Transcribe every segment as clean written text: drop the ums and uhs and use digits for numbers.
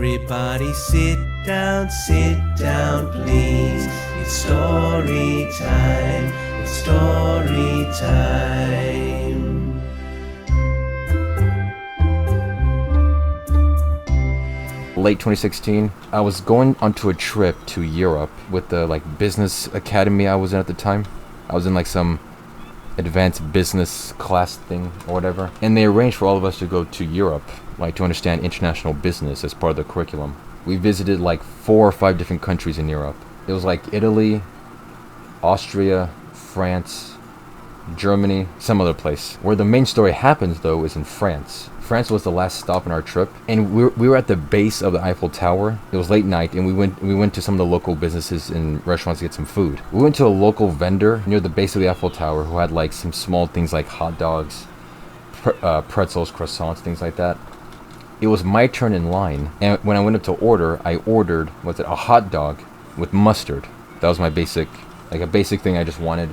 Everybody sit down, please. It's story time, it's story time. Late 2016, I was going onto a trip to Europe with the business academy I was in at the time. I was in some advanced business class thing or whatever, and they arranged for all of us to go to Europe, to understand international business as part of the curriculum. We visited 4 or 5 different countries in Europe. It was Italy, Austria, France, Germany, some other place. Where the main story happens though is in France. France was the last stop in our trip, and we were at the base of the Eiffel Tower. It was late night, and we went to some of the local businesses and restaurants to get some food. We went to a local vendor near the base of the Eiffel Tower who had some small things like hot dogs, pretzels, croissants, things like that. It was my turn in line, and when I went up to order, I ordered a hot dog with mustard. That was my basic, a basic thing I just wanted.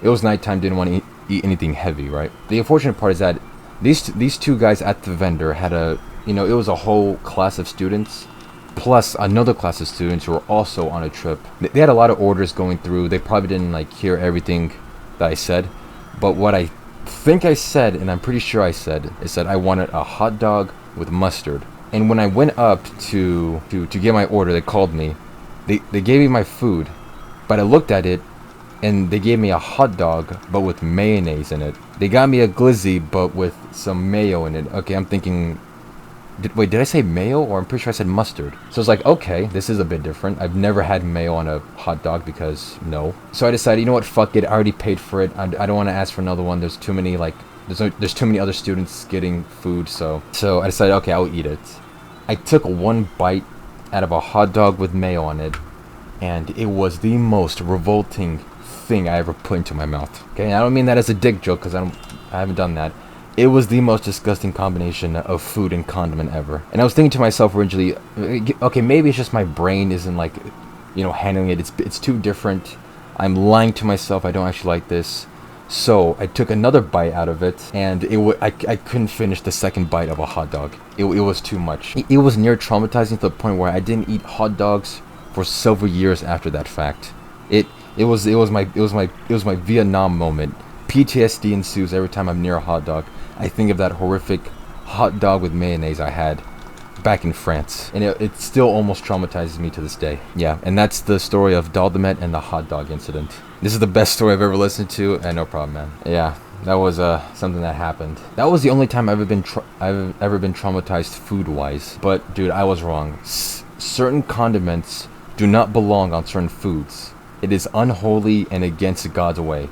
It was nighttime, didn't want to eat anything heavy, right? The unfortunate part is that these 2 guys at the vendor had it was a whole class of students, plus another class of students who were also on a trip. They had a lot of orders going through. They probably didn't hear everything that I said, but what I think I said, and I'm pretty sure I said, is that I wanted a hot dog with mustard. And when I went up to get my order, they called me. They gave me my food, but I looked at it, and they gave me a hot dog, but with mayonnaise in it. They got me a glizzy, but with some mayo in it. Okay, I'm thinking, did I say mayo? Or I'm pretty sure I said mustard. So it's okay, this is a bit different. I've never had mayo on a hot dog because no. So I decided, you know what, fuck it. I already paid for it. I don't want to ask for another one. There's too many, there's too many other students getting food. So I decided, okay, I'll eat it. I took 1 bite out of a hot dog with mayo on it, and it was the most revolting thing I ever put into my mouth. Okay, I don't mean that as a dick joke because I haven't done that. It was the most disgusting combination of food and condiment ever. And I was thinking to myself originally, okay, maybe it's just my brain isn't handling it. It's too different. I'm lying to myself. I don't actually like this. So I took another bite out of it, and I couldn't finish the second bite of a hot dog. It was too much. It was near traumatizing to the point where I didn't eat hot dogs for several years after that fact. It was my Vietnam moment. PTSD ensues every time I'm near a hot dog. I think of that horrific hot dog with mayonnaise I had back in France, and it still almost traumatizes me to this day. Yeah, and that's the story of Daldameht and the hot dog incident. This is the best story I've ever listened to, and no problem, man. Yeah, that was something that happened. That was the only time I've ever been traumatized food-wise. But dude, I was wrong. Certain condiments do not belong on certain foods. It is unholy and against God's way.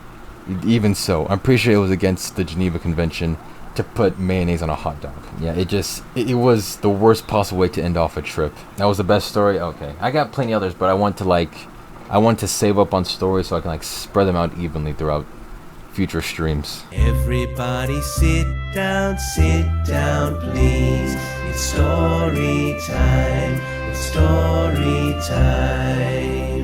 Even so, I'm pretty sure it was against the Geneva Convention to put mayonnaise on a hot dog. Yeah, it was the worst possible way to end off a trip. That was the best story? Okay. I got plenty others, but I want to save up on stories so I can spread them out evenly throughout future streams. Everybody sit down, please. It's story time, it's story time.